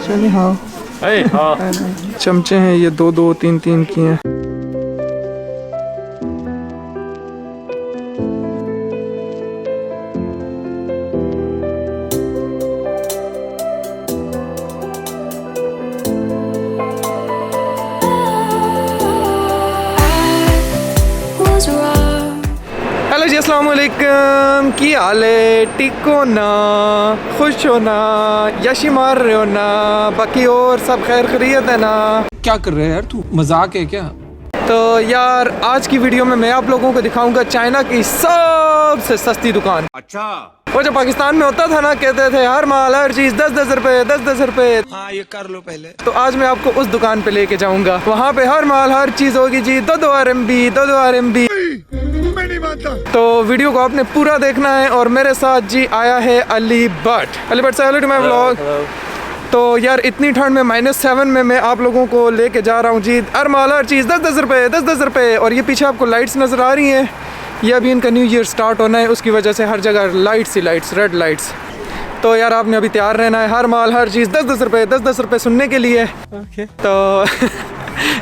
चलिए हाँ चमचे हैं ये 2-2 3-3 की हैं। हेलो जी अस्सलाम वालेकुम, की हाल है? ठीक हो ना? खुश हो ना? यशी मार रहे हो ना? बाकी और सब खैर खैरियत है ना? क्या कर रहे हैं यार तू, मजाक है क्या? तो यार आज की वीडियो में मैं आप लोगों को दिखाऊंगा चाइना की सबसे सस्ती दुकान। अच्छा, वो जो पाकिस्तान में होता था ना, कहते थे हर माल हर चीज 10-10 रुपए 10-10 रुपए। हाँ ये कर लो पहले। तो आज मैं आपको उस दुकान पे लेके जाऊंगा, वहाँ पे हर माल हर चीज होगी जी 2-2 RMB 2-2 RMB। मैं नहीं मानता। तो वीडियो को आपने पूरा देखना है। और मेरे साथ जी आया है अली भट्ट। अली भट्ट से हेलो टू माय व्लॉग। तो यार इतनी ठंड में -7 में मैं आप लोगों को लेके जा रहा हूँ जी हर माल हर चीज़ 10-10 रुपए 10-10 रुपए। और ये पीछे आपको लाइट्स नज़र आ रही हैं, ये अभी इनका न्यू ईयर स्टार्ट होना है, उसकी वजह से हर जगह लाइट्स ही लाइट्स, रेड लाइट्स। तो यार आपने अभी तैयार रहना है, हर माल हर चीज़ 10-10 रुपए 10-10 रुपए सुनने के लिए। तो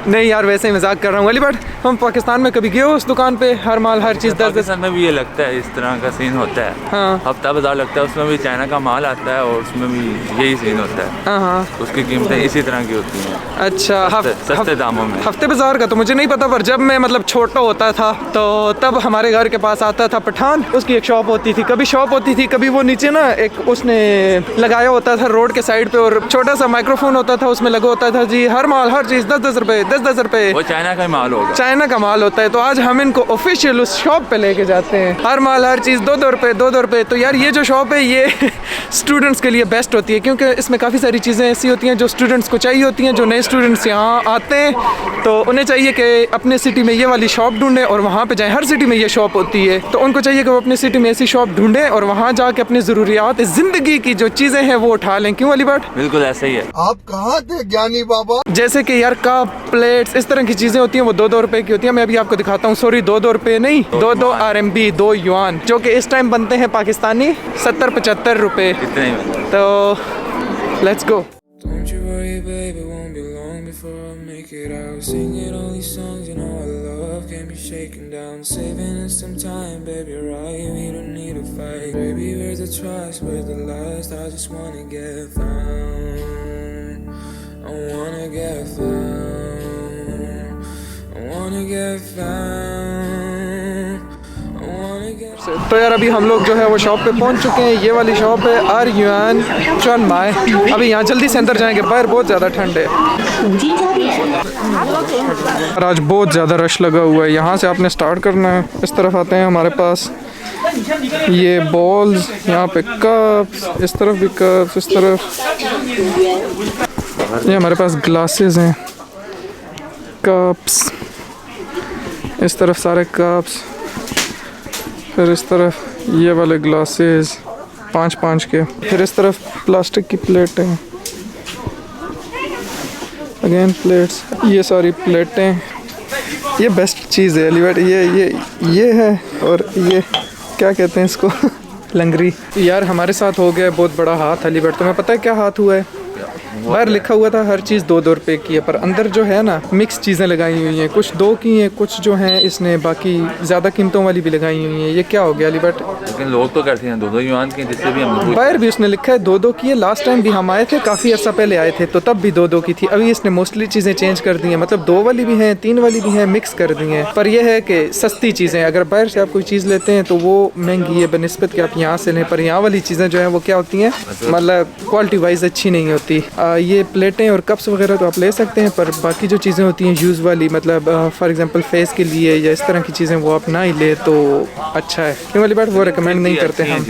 नहीं यार वैसे ही मजाक कर रहा हूँ। अली भट्ट हम पाकिस्तान में कभी गए हो उस दुकान पे हर माल हर चीज़ 10-10? पाकिस्तान में भी ये लगता है, इस तरह का सीन होता है। हाँ हफ्ता बाजार लगता है, उसमें भी चाइना का माल आता है और उसमें भी यही सीन होता है। हाँ हाँ उसकी कीमतें इसी तरह की होती हैं, अच्छा सस्ते दामों में। हफ्ते बाजार का तो मुझे नहीं पता, पर जब मैं मतलब छोटा होता था तो तब हमारे घर के पास आता था पठान, उसकी एक शॉप होती थी, कभी शॉप होती थी कभी वो नीचे ना एक उसने लगाया होता था रोड के साइड पे, और छोटा सा माइक्रोफोन होता था उसमें लगा होता था जी हर माल हर चीज़ 10-10 रुपए 10-10 रुपए। वो चाइना का ही माल होगा, चाइना का माल होता है। तो आज हम इनको ऑफिशियल उस शॉप पे लेके जाते हैं, हर माल हर चीज़ 2-2 रुपए 2-2 रुपए। तो यार ये जो शॉप है ये स्टूडेंट्स के लिए बेस्ट होती है, क्योंकि इसमें काफ़ी सारी चीज़ें ऐसी होती हैं जो स्टूडेंट्स को चाहिए होती हैं। जो नए स्टूडेंट्स यहाँ आते हैं तो उन्हें चाहिए कि अपने सिटी में ये वाली शॉप ढूंढें और वहाँ पे जाएं। हर सिटी में ये शॉप होती है, तो उनको चाहिए कि वो अपनी सिटी में ऐसी शॉप ढूंढें और वहाँ जाके अपनी ज़रूरियात ज़िंदगी की जो चीज़ें हैं वो उठा लें। क्यों अली भट्ट? बिल्कुल ऐसा ही है। आप कहाँ थे ज्ञानी बाबा? जैसे कि यार कप प्लेट्स इस तरह की चीज़ें होती हैं वो 2-2 रुपए की होती है। मैं अभी आपको दिखाता हूँ, सॉरी 2-2 रुपए नहीं 2-2 RMB 2 युआन, जो कि इस टाइम बनते हैं पाकिस्तानी 70-75 रुपए। इतने ही बनते हैं। तो let's go. Don't you worry, babe, it won't be long before I make it out. Singing all these songs, you know our love can't be shaken down. Saving us some time, baby, right? We don't need to fight. Baby, where's the trust? Where's the lust? I just wanna get found. I wanna get found. I wanna get found. I wanna get तो यार अभी हम लोग जो है वो shop पे पहुंच चुके हैं। ये वाली शॉप है आर युआन चन माय। अभी यहाँ जल्दी से अंदर जाएंगे, बाहर बहुत ज़्यादा ठंड है और आज बहुत ज़्यादा रश लगा हुआ है। यहाँ से आपने स्टार्ट करना है, इस तरफ आते हैं हमारे पास ये बॉल्स, यहाँ पे कप्स, इस तरफ भी कप्स, इस तरफ ये हमारे पास ग्लासेस हैं, कप्स, इस तरफ सारे कप्स, फिर इस तरफ ये वाले ग्लासेस 5-5 के, फिर इस तरफ प्लास्टिक की प्लेटें, अगेन प्लेट्स, ये सारी प्लेटें। ये बेस्ट चीज़ है अली भट्ट, ये है। और ये क्या कहते हैं इसको लंगरी। यार हमारे साथ हो गया बहुत बड़ा हाथ अली भट्ट। तुम्हें पता है क्या हाथ हुआ है? बाहर लिखा हुआ था हर चीज़ 2-2 रुपए की है, पर अंदर जो है ना मिक्स चीज़ें लगाई हुई हैं, कुछ 2 की हैं, कुछ जो हैं इसने बाकी ज़्यादा कीमतों वाली भी लगाई हुई हैं। ये क्या हो गया अली भट्ट? लेकिन लोग तो करते हैं 2-2 युआन की, जिससे भी हम बाहर भी उसने लिखा है 2-2 की है। लास्ट टाइम भी हम आए थे, काफ़ी अर्सा पहले आए थे, तो तब भी 2-2 की थी। अभी इसने मोस्टली चीज़ें चेंज कर दी हैं, मतलब 2 वाली भी हैं 3 वाली भी हैं, मिक्स कर दी हैं। पर यह है कि सस्ती चीज़ें, अगर बाहर से आप कोई चीज़ लेते हैं तो वो महंगी है बनिस्बत कि आप यहाँ से लें, पर यहाँ वाली चीज़ें जो है वो क्या होती हैं, मतलब क्वालिटी वाइज अच्छी नहीं होती। ये प्लेटें और कप्स वगैरह तो आप ले सकते हैं, पर बाकी जो चीज़ें होती हैं यूज़ वाली, मतलब फॉर एग्जांपल फेस के लिए या इस तरह की चीज़ें, वो आप ना ही ले तो अच्छा है। क्यों वाली बात वो रिकमेंड नहीं करते हम।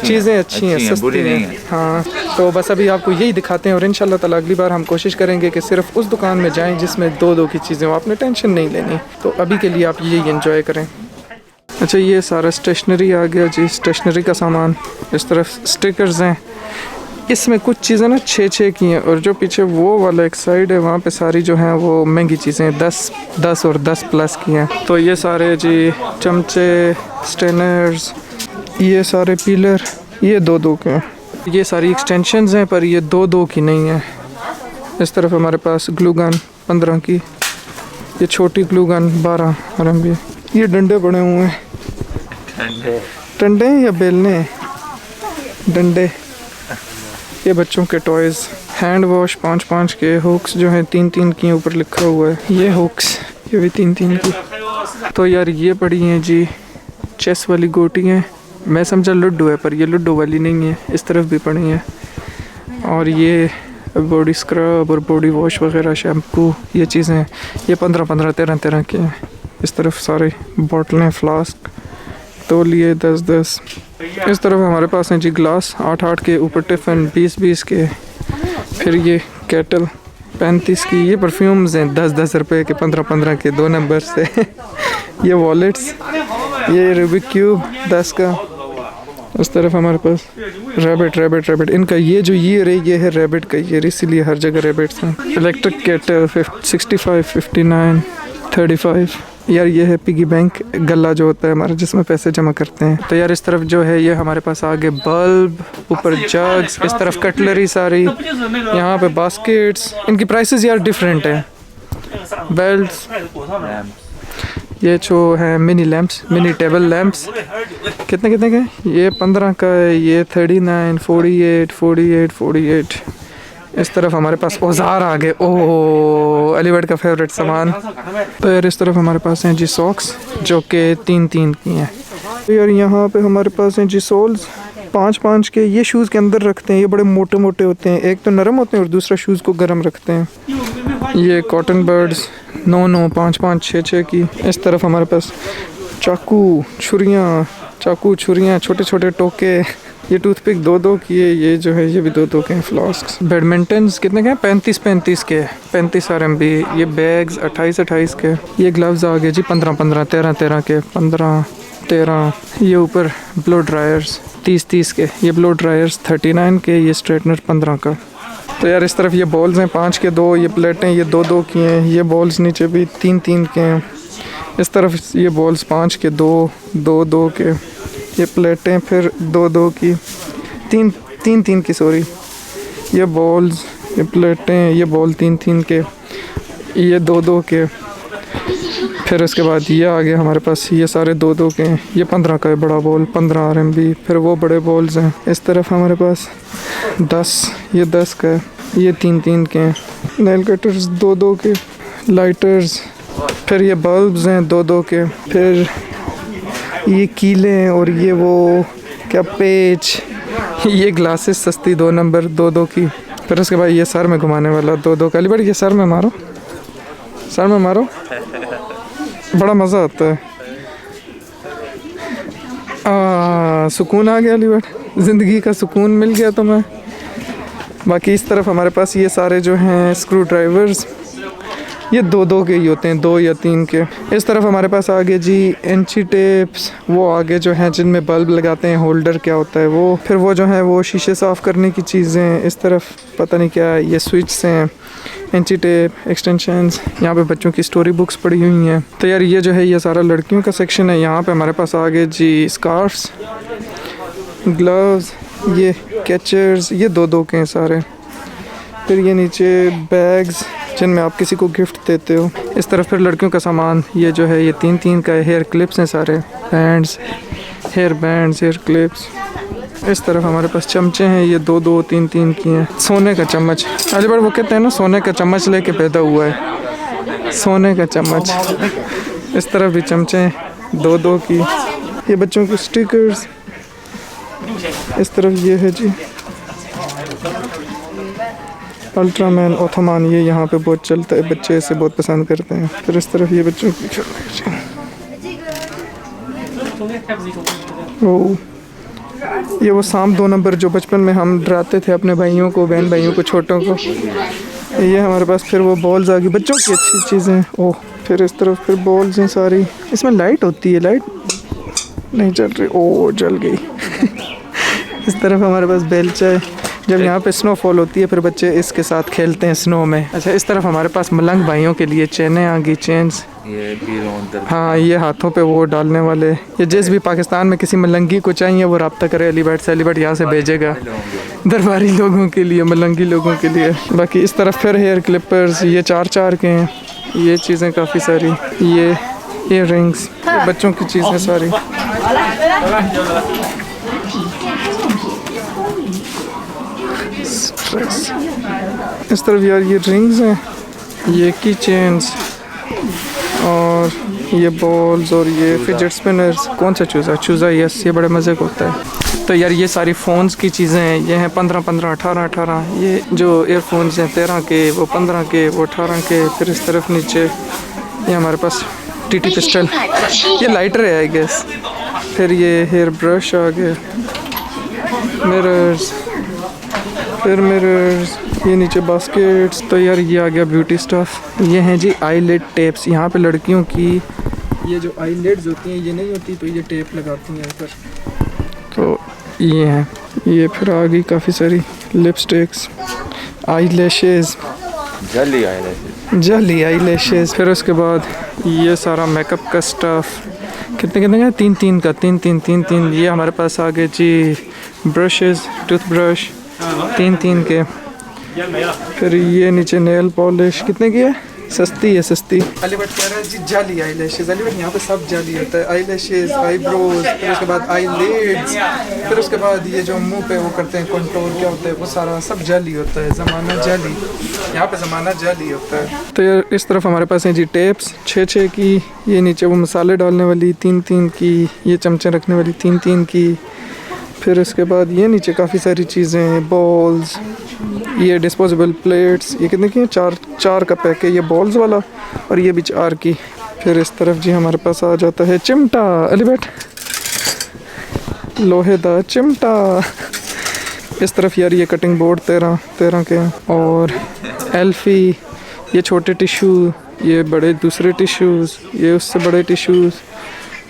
चीज़ें अच्छी हैं, सस्ती हैं। हाँ तो बस अभी आपको यही दिखाते हैं और इंशाल्लाह ताला अगली बार हम कोशिश करेंगे कि सिर्फ उस दुकान में जाएँ जिसमें 2-2 की चीज़ें हो, आपने टेंशन नहीं लेनी। तो अभी के लिए आप यही एंजॉय करें। अच्छा ये सारा स्टेशनरी आ गया जी, स्टेशनरी का सामान। इस तरफ स्टिकर्स हैं, इसमें कुछ चीज़ें ना 6-6 की हैं, और जो पीछे वो वाला एक साइड है वहाँ पे सारी जो हैं वो महंगी चीज़ें 10 और 10 प्लस की हैं। तो ये सारे जी चमचे, स्टेनर्स, ये सारे पीलर, ये 2-2 के हैं। ये सारी एक्सटेंशंस हैं पर ये 2-2 की नहीं है। इस तरफ हमारे पास ग्लू गन 15 की, ये छोटी ग्लू गन 12 RMB। ये डंडे पड़े हुए हैं, डंडे या बेलने, डंडे। ये बच्चों के टॉयज़, हैंड वॉश 5-5 के, हुक्स जो हैं 3-3 की ऊपर लिखा हुआ है। ये हुक्स ये भी 3-3 की। तो यार ये पड़ी हैं जी चेस वाली गोटी हैं, मैं समझा लुड्डू है पर ये लुड्डू वाली नहीं है। इस तरफ भी पड़ी हैं। और ये बॉडी स्क्रब और बॉडी वॉश वगैरह, शैम्पू, ये चीज़ें ये 15-15, 13-13 के हैं। इस तरफ सारे बॉटलें, फ्लास्क, तौलिए 10-10। इस तरफ हमारे पास हैं जी ग्लास 8-8 के, ऊपर टिफ़िन 20-20 के। फिर ये केटल 35 की। ये परफ्यूम्स हैं 10-10 रुपए के, 15-15 के, 2 नंबर से। ये वॉलेट्स, ये रूबिक क्यूब 10 का। उस तरफ हमारे पास रैबिट इनका ये जो ईयर है ये है रैबिट का ईयर, इसीलिए हर जगह रैबिट्स हैं। Electric kettle 65, 59, 35। यार ये है पिगी बैंक, गला जो होता है हमारा जिसमें पैसे जमा करते हैं। तो यार इस तरफ जो है ये हमारे पास आगे बल्ब, ऊपर जग्स, इस तरफ कटलरी सारी, यहाँ पे बास्केट्स। इनकी प्राइसेस यार डिफरेंट है। बेल्ट्स, ये जो है mini lamps, mini table lamps, कितने के? ये 15 का है, ये 39, 48, 48, 48। इस तरफ हमारे पास औजार आ गए, ओह अलीगढ़ का फेवरेट सामान। तो यार इस तरफ हमारे पास हैं जी सॉक्स जो कि 3-3 की हैं। तो यार यहाँ पे हमारे पास हैं जी सोल्स 5-5 के। ये शूज़ के अंदर रखते हैं, ये बड़े मोटे मोटे होते हैं, एक तो नरम होते हैं और दूसरा शूज़ को गर्म रखते हैं। ये कॉटन बर्ड्स 9-9, 5-5, 6-6 की। इस तरफ हमारे पास चाकू छुरियाँ, छोटे छोटे टोके। ये टूथपिक 2-2 की है, ये जो है ये भी 2-2 के हैं। फ्लास्क, बैडमिंटन कितने के हैं? 35-35 के, 35 RMB। ये बैग्स 28-28 के। ये ग्लव्स आ गए जी 15-15, 13-13 के, 15-13। ये ऊपर ब्लो ड्रायर्स 30-30 के, ये ब्लो ड्रायर्स 39 के, ये स्ट्रेटनर 15 का। तो यार इस तरफ ये बॉल्स हैं 5 के 2, ये प्लेटें ये 2-2 की हैं। ये बॉल्स नीचे भी 3-3 के हैं। इस तरफ ये बॉल्स 5 के 2 के, ये प्लेटें फिर 2-2 की, 3-3 की, सॉरी। ये बॉल्स, ये प्लेटें, ये बॉल 3-3 के, ये 2-2 के। फिर उसके बाद ये आ गया हमारे पास, ये सारे 2-2 के हैं। ये 15 का है बड़ा बॉल, 15 RMB। फिर वो बड़े बॉल्स हैं। इस तरफ हमारे पास 10, ये 10 का है, ये 3-3 के हैं। नेल कटर्स 2-2 के, लाइटर्स, फिर ये बल्ब्स हैं 2-2 के। फिर ये कीले और ये वो क्या पेच, ये ग्लासेस सस्ती 2 नंबर 2-2 की। फिर उसके बाद ये सर में घुमाने वाला 2-2 का। अलीगढ़ ये सर में मारो, बड़ा मज़ा आता है। सुकून आ गया अलीगढ़, ज़िंदगी का सुकून मिल गया तुम्हें। बाकी इस तरफ हमारे पास ये सारे जो हैं स्क्रू ड्राइवर्स, ये 2-2 के ही होते हैं, 2 या 3 के। इस तरफ हमारे पास आगे जी इंची टेप्स, वो आगे जो हैं जिनमें बल्ब लगाते हैं, होल्डर क्या होता है वो। फिर वो जो है वो शीशे साफ़ करने की चीज़ें। इस तरफ पता नहीं क्या है, ये स्विच हैं, इंची टेप, एक्सटेंशंस। यहाँ पे बच्चों की स्टोरी बुक्स पड़ी हुई हैं। तो यार ये जो है ये सारा लड़कियों का सेक्शन है। यहाँ पे हमारे पास आगे जी स्कार्फ्स, ग्लव्स, ये कैचर्स, ये 2-2 के हैं सारे। फिर ये नीचे बैग्स जिनमें आप किसी को गिफ्ट देते हो। इस तरफ फिर लड़कियों का सामान, ये जो है ये 3-3 का है। हेयर क्लिप्स हैं सारे, bands, hair bands, hair clips. इस तरफ हमारे पास चमचे हैं, ये 2-2, 3-3 की हैं। सोने का चम्मच, अलीगढ़ वो कहते हैं ना सोने का चम्मच लेके पैदा हुआ है, सोने का चम्मच। इस तरफ भी चमचे 2-2 की। ये बच्चों के स्टिकर्स। इस तरफ ये है जी अल्ट्रामैन, ओथमान, ये यहाँ पे बहुत चलता है, बच्चे इसे बहुत पसंद करते हैं। फिर इस तरफ ये बच्चों की ये वो सांप 2 नंबर जो बचपन में हम डराते थे अपने भाइयों को, बहन भाइयों को, छोटों को। ये हमारे पास फिर वो बॉल्स आ गई, बच्चों की अच्छी चीज़ें। ओह, फिर इस तरफ फिर बॉल्स हैं सारी। इसमें लाइट होती है, लाइट नहीं जल रही, ओह जल गई। इस तरफ हमारे पास बेलचा है, जब यहाँ पे स्नोफॉल होती है फिर बच्चे इसके साथ खेलते हैं स्नो में। अच्छा, इस तरफ हमारे पास मलंग भाइयों के लिए चेनें आ गई, चेन्स। ये भी उधर। हाँ, ये हाथों पे वो डालने वाले। ये जिस भी पाकिस्तान में किसी मलंगी को चाहिए वो रब्ता करे अलीबैट से, अलीबैट यहाँ से भेजेगा दरबारी लोगों के लिए, मलंगी लोगों के लिए। बाकी इस तरफ फिर हेयर क्लिपर्स, ये 4-4 के हैं, ये चीज़ें काफ़ी सारी, ये ईयर रिंग्स, बच्चों की चीज़ें सारी। इस तरफ यार ये रिंग्स हैं, ये की चेन्स और ये बॉल्स और ये फिजेट स्पिनर्स। कौन सा चूज़ा? चूज़ा, यस, ये बड़े मज़े का होता है। तो यार ये सारी फ़ोन्स की चीज़ें हैं, ये हैं 15-15, 18-18। ये जो एयरफोन्स हैं 13 के, वो 15 के, वो 18 के। फिर इस तरफ नीचे ये हमारे पास टीटी पिस्टल, ये लाइटर है आई गेस। फिर ये हेयर ब्रश आ गया, मिरर्स, फिर मिरर्स, ये नीचे बास्केट्स। तो यार ये आ गया ब्यूटी स्टफ। ये हैं जी आईलेट टेप्स। यहाँ पे लड़कियों की ये जो आईलेट्स होती हैं ये नहीं होती, तो ये टेप लगाती हैं ऊपर, तो ये हैं। ये फिर आ गई काफ़ी सारी लिपस्टिक्स, आई लैशेज़, जली आईलैशेस, जली आई लैशेज़। फिर उसके बाद ये सारा मेकअप का स्टफ़। कितने का? 3-3 का, 3-3। ये हमारे पास आ गए जी ब्रशेज़, टूथब्रश 3-3 के। फिर ये नीचे नेल पॉलिश, कितने की है? सस्ती है, सस्ती। अलीबट कह रहा है जी जाली आई लैशेज़। अलीबट यहाँ पे सब जाली होता है, आई लैशेज़, आईब्रोज, फिर उसके बाद आई लिड्स, फिर उसके बाद ये जो मुंह पे वो करते हैं कंटूर, क्या होता है वो सारा सब जाली होता है। ज़माना जाली, यहाँ पे ज़माना जाली होता है। तो यार इस तरफ हमारे पास हैं जी टेप्स 6-6 की। ये नीचे वो मसाले डालने वाली 3-3 की, ये चमचे रखने वाली 3-3 की। फिर उसके बाद ये नीचे काफ़ी सारी चीज़ें हैं, बॉल्स, ये डिस्पोजेबल प्लेट्स। ये कितने की हैं? 4 का पैक है ये बॉल्स वाला, और ये भी 4 की। फिर इस तरफ जी हमारे पास आ जाता है चिमटा, अलीबेट लोहे दा चिमटा। इस तरफ यार ये कटिंग बोर्ड 13 के, और एल्फी, ये छोटे टिशू, ये बड़े दूसरे टिश्यूज़, ये उससे बड़े टिश्यूज़।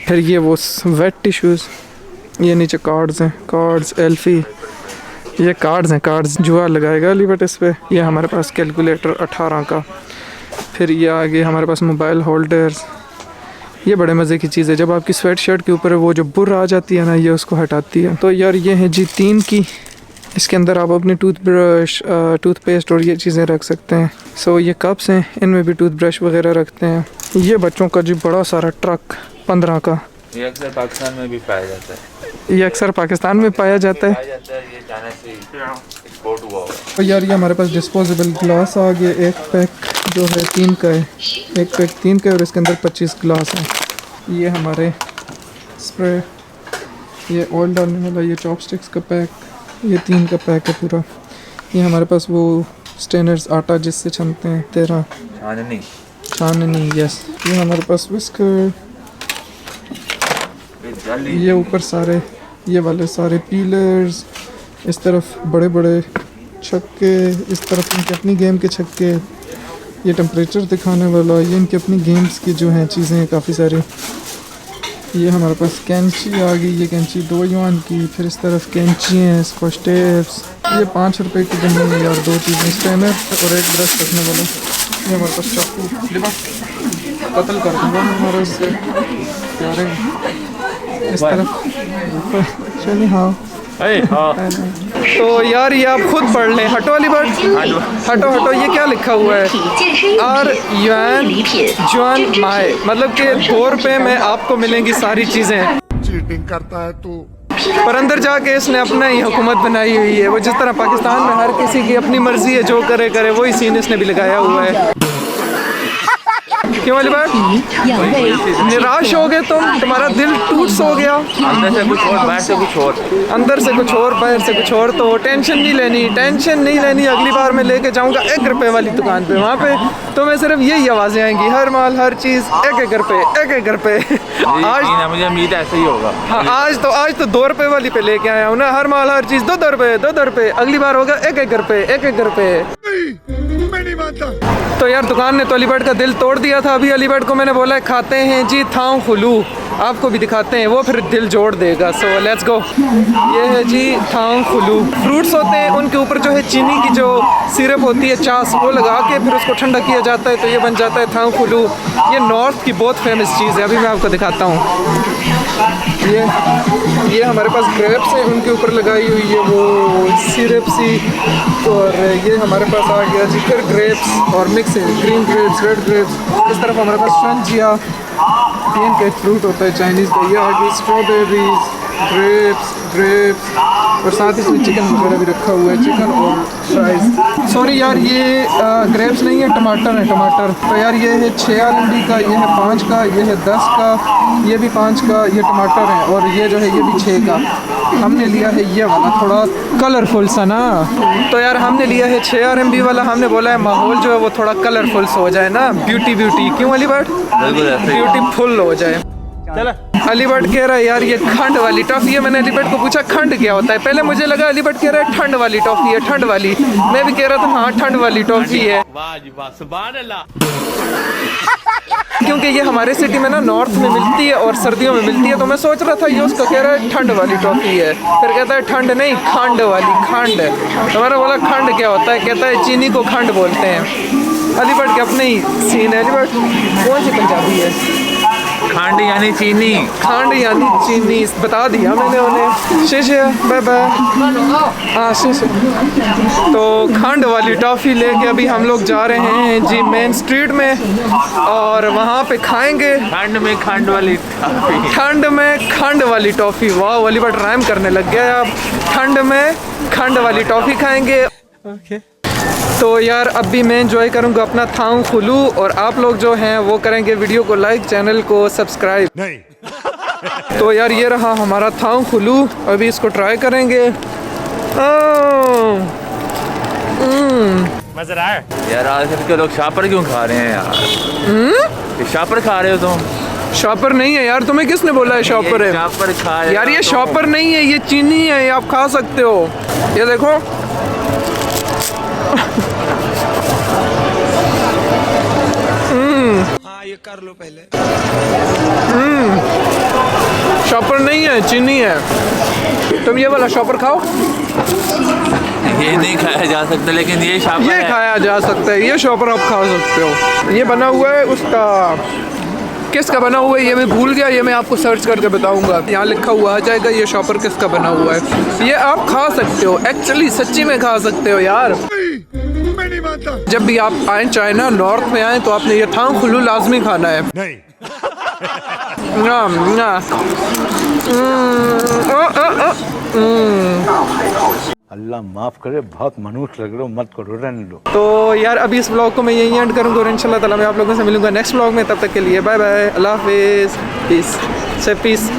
फिर ये वो वेट टिश्यूज़। ये नीचे कार्ड्स हैं, कार्ड्स, एल्फी, ये कार्ड्स हैं, कार्ड्स जुआ लगाएगा अलीबट इस पे। ये हमारे पास कैलकुलेटर 18 का। फिर ये आगे हमारे पास मोबाइल होल्डर्स। ये बड़े मज़े की चीज़ है, जब आपकी स्वेट शर्ट के ऊपर वो जो बुर आ जाती है ना, ये उसको हटाती है। तो यार ये है जी 3 की। इसके अंदर आप अपने टूथब्रश, टूथपेस्ट और ये चीज़ें रख सकते हैं। सो ये कप्स हैं, इनमें भी टूथब्रश वगैरह रखते हैं। ये बच्चों का जी बड़ा सारा ट्रक 15 का। ये अक्सर पाकिस्तान में भी पाया जाता है। ये अक्सर पाकिस्तान में पाया जाता है। ये चाइना से एक्सपोर्ट हुआ होगा। और यार ये हमारे पास डिस्पोजेबल ग्लास आ गया। एक पैक जो है 3 का है, एक पैक 3 का है, और इसके अंदर 25 ग्लास हैं। ये हमारे स्प्रे, ये ऑयल डालने वाला, ये चॉपस्टिक्स का पैक, ये 3 का पैक है पूरा। ये हमारे पास वो स्टेनर्स, आटा जिससे छनते हैं 13 छाननी, यस। ये हमारे पास विस्कर, ये ऊपर सारे ये वाले सारे पीलर्स, इस तरफ बड़े बड़े छक्के, इस तरफ इनके अपनी गेम के छक्के, ये टेम्परेचर दिखाने वाला, ये इनकी अपनी गेम्स की जो हैं चीज़ें काफ़ी सारी। ये हमारे पास कैंची आ गई, ये कैंची 2 युआन की। फिर इस तरफ कैंची हैं, स्क्वाश टेप्स, ये 5 रुपए की बनी है यार 2 चीज़ें, स्टेनर और एक ब्रश रखने वाला। ये हमारे पास चाकू, कत्ल कर दूँगा हमारे उससे प्यारे। इस तरफ चलिए, हाँ। तो यार ये आप खुद पढ़ लें। हटो वाली बात, हटो, ये क्या लिखा हुआ है? R-yuan माए, मतलब कि 2 रुपये में आपको मिलेंगी सारी चीज़ें। चीटिंग करता है तू। पर अंदर जाके इसने अपना ही हुकूमत बनाई हुई है। वो जिस तरह पाकिस्तान में हर किसी की अपनी मर्जी है, जो करे, वही सीन इसने भी लगाया हुआ है। क्यों वाली बात? निराश हो गए तुम, तुम्हारा दिल टूट सो गया। अंदर से कुछ और, बाहर से कुछ और, अंदर से कुछ और, बाहर से कुछ और। तो टेंशन नहीं लेनी। अगली बार मैं लेके जाऊंगा 1 रुपए वाली दुकान पे। वहाँ पे तुम्हें सिर्फ यही आवाज़ें आएंगी, हर माल हर चीज़ 1-1 रुपए, 1-1 रुपए। आज मुझे उम्मीद ऐसे ही होगा। हाँ, आज तो 2 रुपए वाली पे लेके आया हूँ ना। हर माल हर चीज़ 2-2 रुपए, 2-2 रुपए। अगली बार होगा 1-1 रुपए, 1-1 रुपए। मैं नहीं मानता। तो यार दुकान ने तो अलीबर्ड का दिल तोड़ दिया था। अभी अलीबर्ड को मैंने बोला है खाते हैं जी थाऊ खुलू, आपको भी दिखाते हैं, वो फिर दिल जोड़ देगा। So let's go. ये है जी थाऊ खुलू। फ्रूट्स होते हैं, उनके ऊपर जो है चीनी की जो सिरप होती है, चास, वो लगा के फिर उसको ठंडा किया जाता है, तो ये बन जाता है थाऊ खुलू। ये नॉर्थ की बहुत फेमस चीज़ है। अभी मैं आपको दिखाता हूँ। ये हमारे पास ग्रेप्स हैं, उनके ऊपर लगाई हुई है वो सिरप सी। और ये हमारे पास आ गया जी फिर ग्रेप्स और मिक्स है, ग्रीन ग्रेप्स, रेड ग्रेप्स। इस तरफ हमारे पास फ्रंजिया, तीन का फ्रूट होता है चाइनीज़ का। ये आ गई स्ट्रॉबेरीज, ग्रेप्स और साथ ही इसमें चिकन वगैरह भी रखा हुआ है, चिकन और फ्राइज। सॉरी यार, ये ग्रेप्स नहीं है, टमाटर है, टमाटर। तो यार ये है 6 आलंडी का, ये है 5 का, ये है 10 का, ये भी 5 का, ये टमाटर है, और ये जो है ये भी 6 का। हमने लिया है ये वाला, थोड़ा कलरफुल सा ना। तो यार हमने लिया है 6 RMB वाला। हमने बोला है माहौल जो है वो थोड़ा कलरफुल सा हो जाए ना, ब्यूटी। क्यों अलीबर्ड? ब्यूटीफुल हो जाए। चला। अलीबर्ड कह रहा है यार ये खंड वाली टॉफ़ी है। मैंने अलीबर्ड को पूछा खंड क्या होता है। पहले मुझे लगा अलीबर्ड कह रहा है ठंड वाली टॉफ़ी है, ठंड वाली। मैं भी कह रहा था हाँ ठंड वाली टॉफ़ी है, क्योंकि ये हमारे सिटी में ना नॉर्थ में मिलती है और सर्दियों में मिलती है। तो मैं सोच रहा था ये उसका कह रहा है ठंड वाली टॉफ़ी है, फिर कहता है ठंड नहीं खंड वाली, खंड। तो मैंने बोला खंड क्या होता है? कहता है चीनी को खंड बोलते हैं। अलीबर्ड के अपने ही सीन है। अलीबर्ड कौन सी पंजाबी है? खंड यानी चीनी, खंड यानी चीनी, बता दिया मैंने उन्हें। शीशे बाय बाय। हाँ शीशे। तो खंड वाली टॉफ़ी लेके अभी हम लोग जा रहे हैं जी मेन स्ट्रीट में, और वहाँ पे खाएंगे ठंड में खंड वाली टॉफ़ी। ठंड में खंड वाली टॉफ़ी। वाह अलीबर्ड राइम करने लग गया अब। ठंड में खंड वाली टॉफ़ी खाएंगे। ओके। तो यार अब भी मैं एंजॉय करूँगा अपना थाऊ खुलू, और आप लोग जो हैं वो करेंगे वीडियो को लाइक, चैनल को सब्सक्राइब। नहीं। तो यार ये रहा हमारा थाऊ खुलू, अभी इसको ट्राई करेंगे। मज़ा आया यार। आजकल के लोग शापर क्यों खा रहे हैं यार? शापर खा रहे हो तुम? शॉपर नहीं है यार, तुम्हें किसने बोला है शॉपर है? शापर खा यार ये शॉपर नहीं है, ये चीनी है, ये आप खा सकते हो। ये देखो। हाँ ये कर लो पहले। शॉपर नहीं है, चीनी है। तुम ये वाला शॉपर खाओ। ये नहीं खाया जा सकता, लेकिन ये शापर ये खाया जा सकता है, ये शॉपर आप खा सकते हो। ये बना हुआ है उसका, किसका बना हुआ है ये मैं भूल गया, ये मैं आपको सर्च करके बताऊंगा। यहाँ लिखा हुआ आ जाएगा ये शॉपर किसका बना हुआ है। ये आप खा सकते हो, एक्चुअली सच्ची में खा सकते हो यार। मैं नहीं मानता। जब भी आप आए चाइना नॉर्थ में आए तो आपने ये थाऊ खुलू लाजमी खाना है। नहीं। अल्लाह माफ़ करे, बहुत मनुष्य लग रहे हो, मत करो, रहने दो। तो यार अभी इस ब्लॉग को मैं यहीं एंड करूँगा, और इंशाल्लाह ताला मैं आप लोगों से मिलूंगा नेक्स्ट ब्लॉग में। तब तक के लिए बाय बाय, अल्लाह हाफिज़, पीस से पीस।